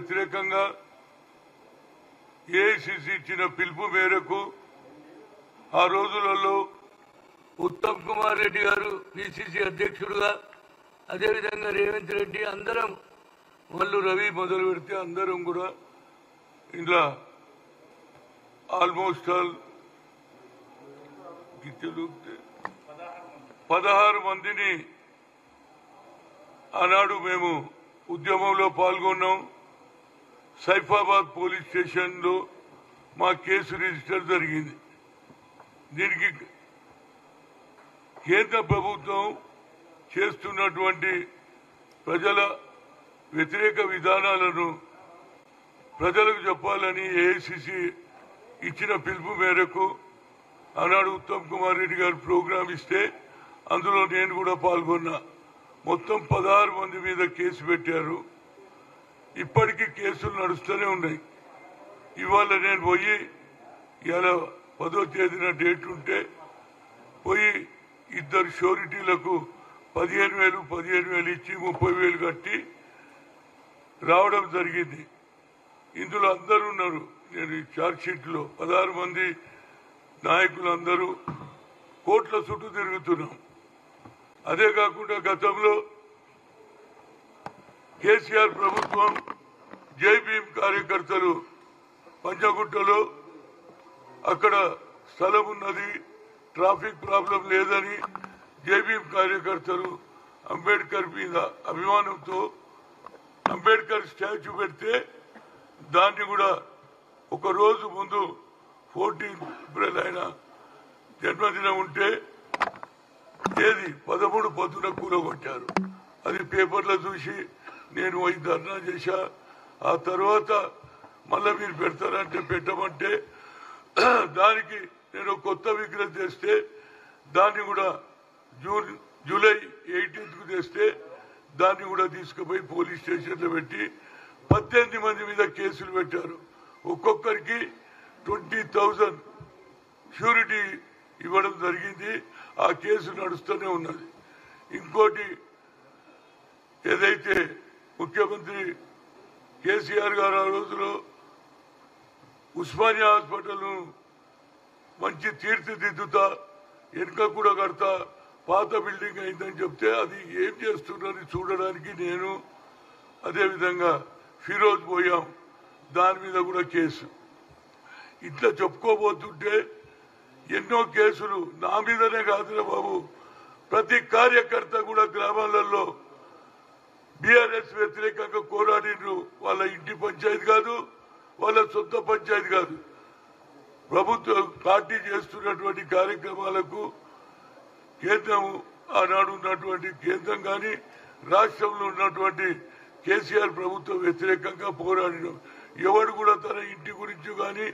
వ్యతిరేకంగా ఏఐసిసి ఇచ్చిన పిలుపు మేరకు ఆ రోజులలో ఉత్తమ్ కుమార్ రెడ్డి గారు పిసిసి అధ్యక్షుడుగా, అదేవిధంగా రేవంత్ రెడ్డి, అందరం వాళ్ళు రవి మొదలు పెడితే అందరం కూడా ఇంట్లో ఆల్మోస్ట్ ఆల్ 16 మందిని ఆనాడు మేము ఉద్యమంలో పాల్గొన్నాం. సైఫాబాద్ పోలీస్ స్టేషన్లో మా కేసు రిజిస్టర్ జరిగింది. దీనికి కేంద్ర ప్రభుత్వం చేస్తున్నటువంటి ప్రజల వ్యతిరేక విధానాలను ప్రజలకు చెప్పాలని ఏఐసిసి ఇచ్చిన పిలుపు మేరకు ఆనాడు ఉత్తమ్ కుమార్ రెడ్డి గారు ప్రోగ్రాం ఇస్తే అందులో నేను కూడా పాల్గొన్నా. మొత్తం 16 మంది మీద కేసు పెట్టారు. ఇప్పటికీ కేసులు నడుస్తూనే ఉన్నాయి. ఇవాళ నేను పోయి ఇలా 10వ తేదీన డేట్ ఉంటే పోయి 2 షూరిటీలకు 15,000 ఇచ్చి 30,000 కట్టి రావడం జరిగింది. ఇందులో అందరూ ఉన్నారు. నేను ఈ ఛార్జ్ షీట్లో 16 మంది నాయకులందరూ కోట్ల చుట్టూ తిరుగుతున్నాం. అదే కాకుండా గతంలో కేసీఆర్ ప్రభుత్వం జై భీమ్ కార్యకర్తలు పంచగుట్టలో అక్కడ స్థలం ఉన్నది, ట్రాఫిక్ ప్రాబ్లం లేదని జై భీమ్ కార్యకర్తలు అంబేద్కర్ మీద అభిమానంతో అంబేద్కర్ స్టాచ్యూ పెడితే దాన్ని కూడా ఒక రోజు ముందు 14 ఏప్రిల్ ఆయన జన్మదినం ఉంటే ఏది 13 పొద్దున కూలగొట్టారు. అది పేపర్లో చూసి నేను పోయి ధర్నా చేశా. ఆ తర్వాత మళ్ళా మీరు పెడతారంటే పెట్టమంటే దానికి నేను కొత్త విగ్రహం తెస్తే దాన్ని కూడా జూలై 18కు తెస్తే దాన్ని కూడా తీసుకుపోయి పోలీస్ స్టేషన్లో పెట్టి 18 మంది మీద కేసులు పెట్టారు. ఒక్కొక్కరికి 20,000 షూరిటీ ఇవ్వడం జరిగింది. ఆ కేసు నడుస్తూనే ఉన్నది. ఇంకోటి ఏదైతే ముఖ్యమంత్రి కేసీఆర్ గారు ఆ రోజులో ఉస్మానియా హాస్పిటల్ మంచి తీర్చిదిద్దుతా వెనుక కూడా కడతా పాత బిల్డింగ్ అయిందని చెప్తే అది ఏం చేస్తున్నారని చూడడానికి నేను అదేవిధంగా ఫిరోజ్ పోయాం. దాని మీద కూడా కేసు. ఇట్లా చెప్పుకోబోతుంటే ఎన్నో కేసులు నా మీదనే కాదురా బాబు, ప్రతి కార్యకర్త కూడా గ్రామాలలో బీఆర్ఎస్ వ్యతిరేకంగా పోరాడినరు. వాళ్ళ ఇంటి పంచాయతీ కాదు, వాళ్ళ సొంత పంచాయతీ కాదు, ప్రభుత్వ పార్టీ చేస్తున్నటువంటి కార్యక్రమాలకు కేంద్రం ఆనాడు ఉన్నటువంటి కేంద్రం కానీ రాష్ట్రంలో ఉన్నటువంటి కేసీఆర్ ప్రభుత్వం వ్యతిరేకంగా పోరాడినాం. ఎవడు కూడా తన ఇంటి గురించి కానీ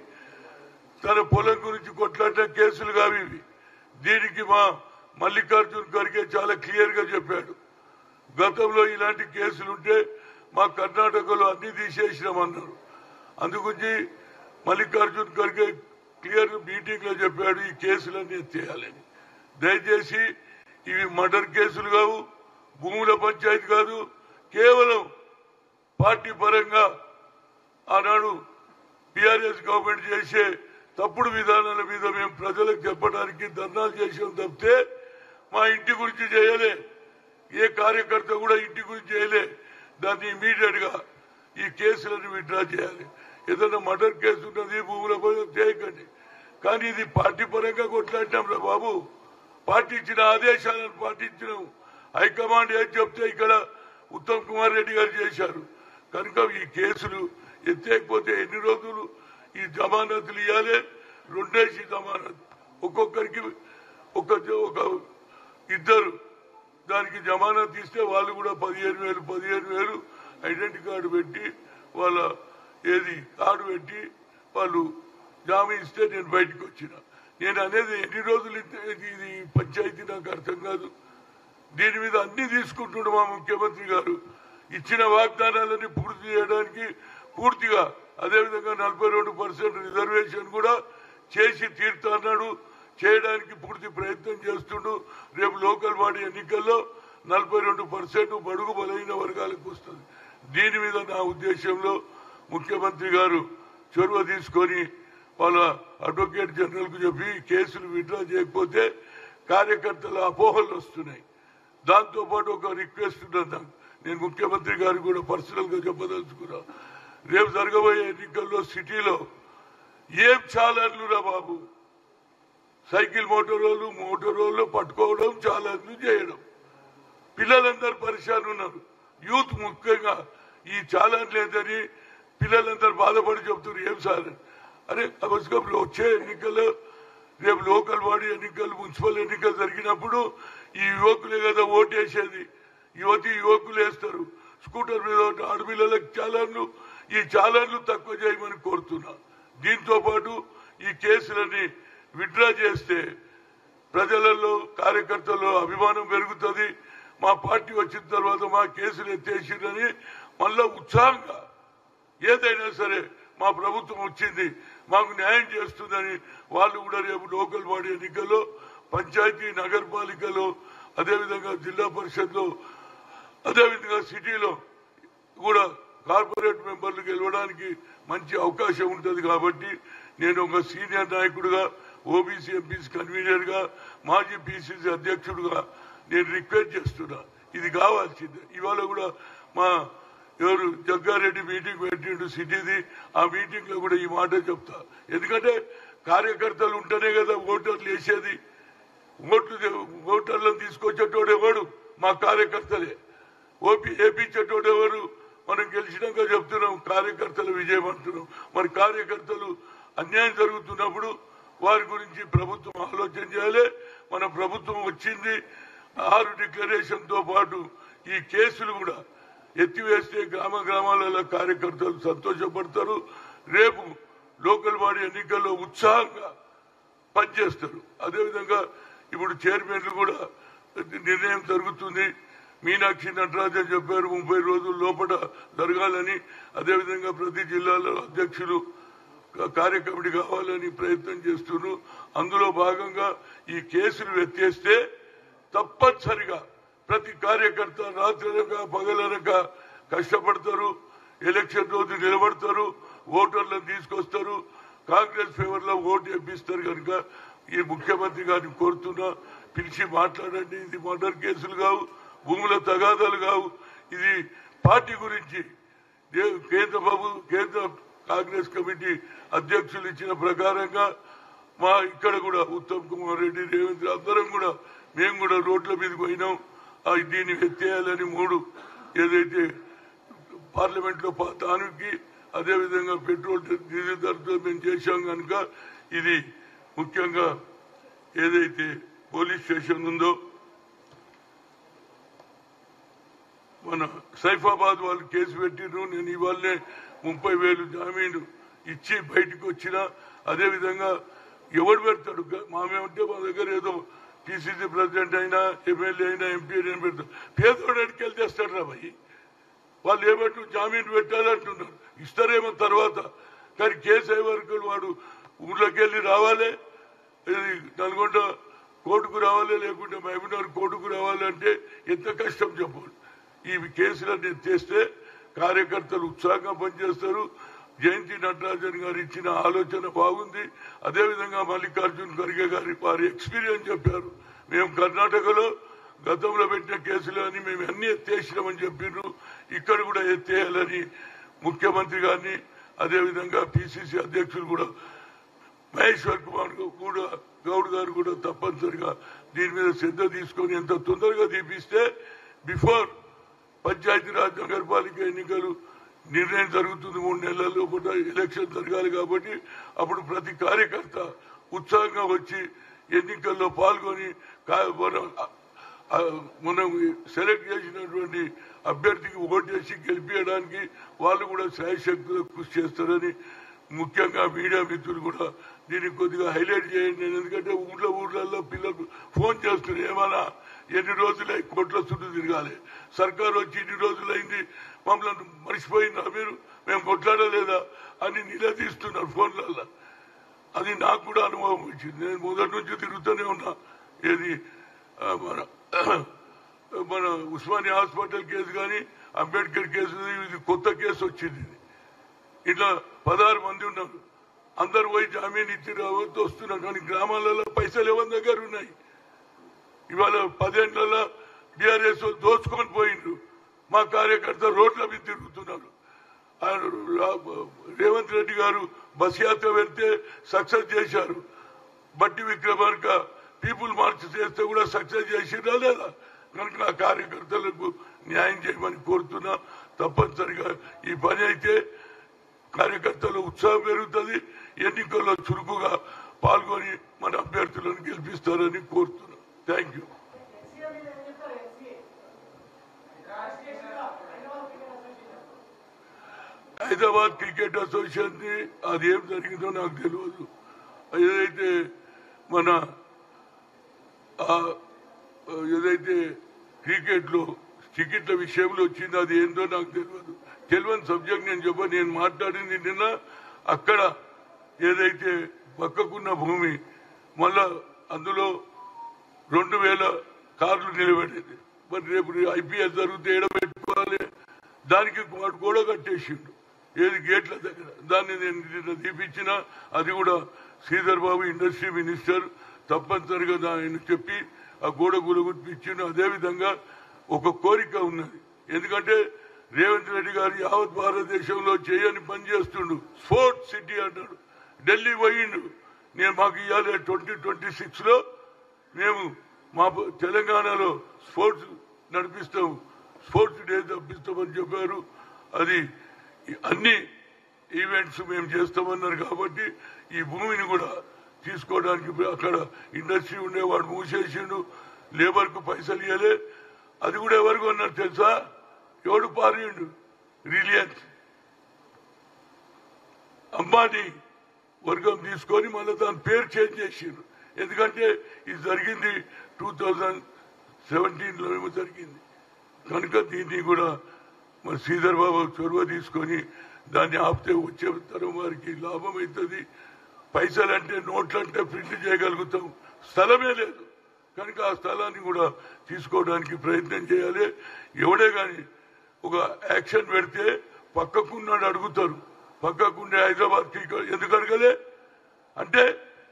తన పొలం గురించి కొట్లాడిన కేసులు కావి ఇవి. దీనికి మా మల్లికార్జున్ ఖర్గే చాలా క్లియర్ గా చెప్పాడు. గతంలో ఇలాంటి కేసులుంటే మా కర్ణాటకలో అన్ని తీసేసినామన్నారు. అందుగురించి మల్లికార్జున్ ఖర్గే క్లియర్ మీటింగ్ లో చెప్పాడు ఈ కేసులన్నీ ఎత్తేయాలని. దయచేసి ఇవి మర్డర్ కేసులు కావు, భూముల పంచాయతీ కాదు, కేవలం పార్టీ పరంగా ఆనాడు టీఆర్ఎస్ గవర్నమెంట్ చేసే తప్పుడు విధానాల మీద మేము ప్రజలకు చెప్పడానికి ధర్నాలు చేసాం తప్పితే మా ఇంటి గురించి చేయలే. ఏ కార్యకర్త కూడా ఇంటి గురించి చేయలే. దాన్ని ఇమీడియట్ గా ఈ కేసులను విత్డ్రా చేయాలి. ఏదైనా మర్డర్ కేసు ఉన్నది భూముల చేయకండి, కానీ ఇది పార్టీ పరంగా కొట్లాడినాం రా బాబు. పార్టీ ఇచ్చిన ఆదేశాలను పాటించినాం. హైకమాండ్ ఏం చెప్తే ఇక్కడ ఉత్తమ్ కుమార్ రెడ్డి గారు చేశారు. కనుక ఈ కేసులు ఎత్తేకపోతే ఎన్ని రోజులు ఈ జమానతులు ఇవ్వాలి? 2 జమానత్, ఒక్కొక్కరికి ఒక 2 దానికి జమానత్ ఇస్తే వాళ్ళు కూడా 15,000 ఐడెంటిటీ కార్డు పెట్టి వాళ్ళ కార్డు పెట్టి వాళ్ళు జామీన్ ఇస్తే నేను బయటకు వచ్చిన. నేను అనేది ఎన్ని రోజులు ఇది పంచాయతీ నాకు అర్థం కాదు. దీని మీద అన్ని తీసుకుంటున్నాడు మా ముఖ్యమంత్రి గారు. ఇచ్చిన వాగ్దానాలన్నీ పూర్తి చేయడానికి పూర్తిగా అదేవిధంగా 42% రిజర్వేషన్ కూడా చేసి తీరుతాడు. చేయడానికి పూర్తి ప్రయత్నం చేస్తుండు. రేపు లోకల్ బాడీ ఎన్నికల్లో 42% బడుగు బలైన వర్గాలకు వస్తుంది. దీని మీద నా ఉద్దేశంలో ముఖ్యమంత్రి గారు చొరవ తీసుకొని వాళ్ళ అడ్వకేట్ జనరల్కు చెప్పి కేసులు విత్డ్రా చేయకపోతే కార్యకర్తల అపోహలు వస్తున్నాయి. దాంతోపాటు ఒక రిక్వెస్ట్ ఉన్నది నాకు. నేను ముఖ్యమంత్రి గారికి కూడా పర్సనల్ గా చెప్పదలుచుకున్నా. రేపు జరగబోయే ఎన్నికల్లో సిటీలో ఏం చాలన్లురా బాబు, సైకిల్ మోటారోళ్ళు పట్టుకోవడం, చాలన్లు చేయడం. పిల్లలందరూ పరిశాన్ ఉన్నారు. యూత్ ముఖ్యంగా ఈ చాలన్ లేదని పిల్లలందరూ బాధపడి చెబుతున్నారు. ఏం సార్ అరే వచ్చే ఎన్నికల్లో రేపు లోకల్ బాడీ ఎన్నికలు, మున్సిపల్ ఎన్నికలు జరిగినప్పుడు ఈ యువకులే కదా ఓటేసేది. యువకులు వేస్తారు. స్కూటర్ మీద ఆడపిల్లలకు చాలన్లు, ఈ చాలన్లు తక్కువ చేయమని కోరుతున్నా. దీంతో పాటు ఈ కేసులని విత్డ్రా చేస్తే ప్రజలలో కార్యకర్తల్లో అభిమానం పెరుగుతుంది. మా పార్టీ వచ్చిన తర్వాత మా కేసులు ఎత్తేసిందని మళ్ళా ఉత్సాహంగా ఏదైనా సరే మా ప్రభుత్వం వచ్చింది, మాకు న్యాయం చేస్తుందని వాళ్ళు కూడా రేపు లోకల్ బాడీ ఎన్నికల్లో, పంచాయతీ నగరపాలికలో, అదేవిధంగా జిల్లా పరిషత్లో, అదేవిధంగా సిటీలో కూడా కార్పొరేట్ మెంబర్లు గెలవడానికి మంచి అవకాశం ఉంటుంది. కాబట్టి నేను ఒక సీనియర్ నాయకుడిగా, ఓబీసీ ఎంపీసీ కన్వీనర్ గా, మాజీ పిసిసి అధ్యక్షుడిగా నేను రిక్వెస్ట్ చేస్తున్నా. ఇది కావాల్సిందే. ఇవాళ కూడా మా ఎవరు జగ్గారెడ్డి మీటింగ్ పెట్టిండు సిటీది. ఆ మీటింగ్ లో కూడా ఈ మాట చెప్తా. ఎందుకంటే కార్యకర్తలు ఉంటేనే కదా ఓటర్లు వేసేది. ఓటర్లను తీసుకొచ్చేటోడు ఎవడు? మా కార్యకర్తలే. ఏపించేటోడు ఎవరు? మనం గెలిచినాక చెప్తున్నాం కార్యకర్తల విజయం అంటున్నాం. మరి కార్యకర్తలు అన్యాయం జరుగుతున్నప్పుడు వారి గురించి ప్రభుత్వం ఆలోచన చేయాలి. మన ప్రభుత్వం వచ్చింది 6 డిక్లరేషన్ తో పాటు ఈ కేసులు కూడా ఎత్తివేస్తే గ్రామాలలో కార్యకర్తలు సంతోషపడతారు. రేపు లోకల్ బాడీ ఎన్నికల్లో ఉత్సాహంగా పనిచేస్తారు. అదేవిధంగా ఇప్పుడు చైర్మన్లు కూడా నిర్ణయం జరుగుతుంది. మీనాక్షి నటరాజన్ చెప్పారు 30 రోజుల లోపల జరగాలని. అదేవిధంగా ప్రతి జిల్లాలో అధ్యక్షులు కార్యకమిటీ కావాలని ప్రయత్నం చేస్తున్నారు. అందులో భాగంగా ఈ కేసులు ఎత్తేస్తే తప్పనిసరిగా ప్రతి కార్యకర్త రాత్రనక పగలనక కష్టపడతారు. ఎలక్షన్ రోజు నిలబడతారు, ఓటర్లను తీసుకొస్తారు, కాంగ్రెస్ ఫేవర్ లో ఓటు వేపిస్తారు. కనుక ఈ ముఖ్యమంత్రి గారిని కోరుతున్నా, పిలిచి మాట్లాడండి. ఇది మర్డర్ కేసులు కావు, భూముల తగాదాలు కావు. ఇది పార్టీ గురించి కేంద్ర కాంగ్రెస్ కమిటీ అధ్యక్షులు ఇచ్చిన ప్రకారంగా మా ఇక్కడ కూడా ఉత్తమ్ కుమార్ రెడ్డి, రేవంత్ అందరం కూడా మేము కూడా రోడ్ల మీదకి పోయినాం. దీన్ని ఎత్తేయాలని 3 ఏదైతే పార్లమెంట్ లో తానుకి, అదేవిధంగా పెట్రోల్ డీజిల్ ధరతో మేము చేశాం. కనుక ఇది ముఖ్యంగా ఏదైతే పోలీస్ స్టేషన్ ఉందో మన సైఫాబాద్ వాళ్ళు కేసు పెట్టిరు. నేను ఇవాళనే 30,000 జామీను ఇచ్చి బయటకు వచ్చిన. అదేవిధంగా ఎవడు పెడతాడు? మామేమంటే మా దగ్గర ఏదో పిసిసి ప్రెసిడెంట్ అయినా, ఎమ్మెల్యే అయినా, ఎంపీ అయినా పెడతాడు. పేదోడు ఎడికెళ్ళి చేస్తాడు రా భయ్. వాళ్ళు ఏమంటూ జామీన్ పెట్టాలంటున్నారు, ఇస్తారేమో తర్వాత. కానీ కేసు అయ్యే వరకు వాడు ఊర్లోకి వెళ్ళి రావాలి, నల్గొండ కోర్టుకు రావాలి, లేకుంటే మహబూబ్నగర్ కోర్టుకు రావాలంటే ఎంత కష్టం చెప్పాలి. ఈ కేసులన్నీ ఎత్తేస్తే కార్యకర్తలు ఉత్సాహంగా పనిచేస్తారు. జయంతి నటరాజన్ గారు ఇచ్చిన ఆలోచన బాగుంది. అదేవిధంగా మల్లికార్జున్ ఖర్గే గారి వారి ఎక్స్పీరియన్స్ చెప్పారు. మేము కర్ణాటకలో గతంలో పెట్టిన కేసులు అని మేము అన్ని ఎత్తేసినామని చెప్పిండ్రు. ఇక్కడ కూడా ఎత్తేయాలని ముఖ్యమంత్రి గారిని, అదేవిధంగా పిసిసి అధ్యక్షులు కూడా మహేశ్వర్ కుమార్ గౌడ్ గారు కూడా తప్పనిసరిగా దీని మీద శ్రద్ధ తీసుకొని ఎంత తొందరగా తీపిస్తే బిఫోర్ పంచాయతీరాజ్ నగరపాలిక ఎన్నికలు నిర్ణయం జరుగుతుంది. 3 నెలల లోపల ఎలక్షన్ జరగాలి. కాబట్టి అప్పుడు ప్రతి కార్యకర్త ఉత్సాహంగా వచ్చి ఎన్నికల్లో పాల్గొని మనం సెలెక్ట్ చేసినటువంటి అభ్యర్థికి ఓటేసి గెలిపించడానికి వాళ్ళు కూడా శాయశక్తులు కృషి చేస్తారని ముఖ్యంగా మీడియా మిత్రులు కూడా దీనికి కొద్దిగా హైలైట్ చేయండి. ఎందుకంటే ఊర్లలో పిల్లలు ఫోన్ చేస్తున్నారు, ఏమన్నా ఎన్ని రోజులై కోట్ల చుట్టూ తిరగాలి, సర్కారు వచ్చి ఇన్ని రోజులైంది, మమ్మల్ని మర్చిపోయిందా మీరు, మేము కొట్లాడలేదా అని నిలదీస్తున్నారు ఫోన్లలో. అది నాకు కూడా అనుభవం వచ్చింది. నేను మొదటి నుంచి తిరుగుతూనే ఉన్నా. ఏది మన ఉస్మానియా హాస్పిటల్ కేసు కానీ, అంబేద్కర్ కేసు, ఇది కొత్త కేసు వచ్చింది. ఇట్లా 16 మంది ఉన్నారు. అందరు పోయి జామీన్ ఇచ్చి రావద్దు వస్తున్నారు. కానీ గ్రామాలలో పైసలు ఎవరి దగ్గర ఉన్నాయి? ఇవాళ 10 ఏళ్లలో బీఆర్ఎస్ దోచుకొని పోయిండ్రు. మా కార్యకర్త రోడ్ల మీద తిరుగుతున్నారు. రేవంత్ రెడ్డి గారు బస్ యాత్ర వెళ్తే సక్సెస్ చేశారు. బట్టి విక్రమార్క పీపుల్ మార్చ్ చేస్తే కూడా సక్సెస్ చేసిరా లేదా? కనుక నా కార్యకర్తలకు న్యాయం చేయమని కోరుతున్నా. తప్పనిసరిగా ఈ పని అయితే కార్యకర్తల ఉత్సాహం పెరుగుతుంది. ఎన్నికల్లో చురుకుగా పాల్గొని మన అభ్యర్థులను గెలిపిస్తారని కోరుతున్నా. Thank you. Hyderabad cricket association అది ఏం జరిగిందో నాకు తెలియదు. ఏదైతే మన ఏదైతే క్రికెట్ లో టికెట్ల విషయంలో వచ్చిందో అది ఏందో నాకు తెలియదు. తెలియని సబ్జెక్ట్ నేను చెప్ప. నేను మాట్లాడింది నిన్న అక్కడ ఏదైతే పక్కకున్న భూమి మళ్ళా అందులో 2000 కార్లు నిలబెట్టేది. మరి రేపు ఐపీఎల్ జరిగితే ఎడబెట్టుకోవాలి. దానికి గోడ కట్టేసిండు ఏది గేట్ల దగ్గర. దాన్ని నేను నిన్న తీపించిన. అది కూడా శ్రీధర్ బాబు ఇండస్ట్రీ మినిస్టర్ తప్పనిసరిగా ఆయన చెప్పి ఆ గోడ గులగుట్టించిండు. అదేవిధంగా ఒక కోరిక ఉన్నది. ఎందుకంటే రేవంత్ రెడ్డి గారు యావత్ భారతదేశంలో చేయని పని చేస్తుండు. స్పోర్ట్స్ సిటీ అన్నాడు. ఢిల్లీ పోయిండు. నేను మాకు ఇవాళ 2026లో మేము మా తెలంగాణలో స్పోర్ట్స్ నడిపిస్తాం, స్పోర్ట్స్ డే తప్పిస్తామని చెప్పారు. అది అన్ని ఈవెంట్స్ మేము చేస్తామన్నారు. కాబట్టి ఈ భూమిని కూడా తీసుకోవడానికి అక్కడ ఇండస్ట్రీ ఉండేవాడు మూసేసిండు. లేబర్ కు పైసలు ఇవ్వలే. అది కూడా ఎవరికి అన్నారు తెలుసా? ఎవడు పారిండు? రిలయన్స్ అంబానీ వర్గం తీసుకొని మళ్ళీ దాని పేరు చేంజ్ చేసిండ్రు. ఎందుకంటే ఇది జరిగింది 2017లో ఏమో జరిగింది. కనుక దీన్ని కూడా మరి శ్రీధర్ బాబు చొరవ తీసుకొని దాన్ని ఆపితే వచ్చే తరం వారికి లాభం అవుతుంది. పైసలు అంటే నోట్లు అంటే ప్రింట్ చేయగలుగుతాం, స్థలమే లేదు. కనుక ఆ స్థలాన్ని కూడా తీసుకోవడానికి ప్రయత్నం చేయాలి. ఎవడే కానీ ఒక యాక్షన్ పెడితే పక్కకున్నాడు అడుగుతారు. పక్కకుండే హైదరాబాద్ ఎందుకు అడగలే అంటే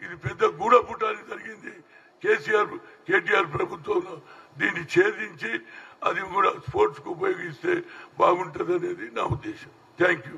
ఇది పెద్ద గూడపుటాన్ని జరిగింది కేటీఆర్ ప్రభుత్వంలో. దీన్ని ఛేదించి అది కూడా స్పోర్ట్స్ కు ఉపయోగిస్తే బాగుంటుంది అనేది నా ఉద్దేశం. Thank you.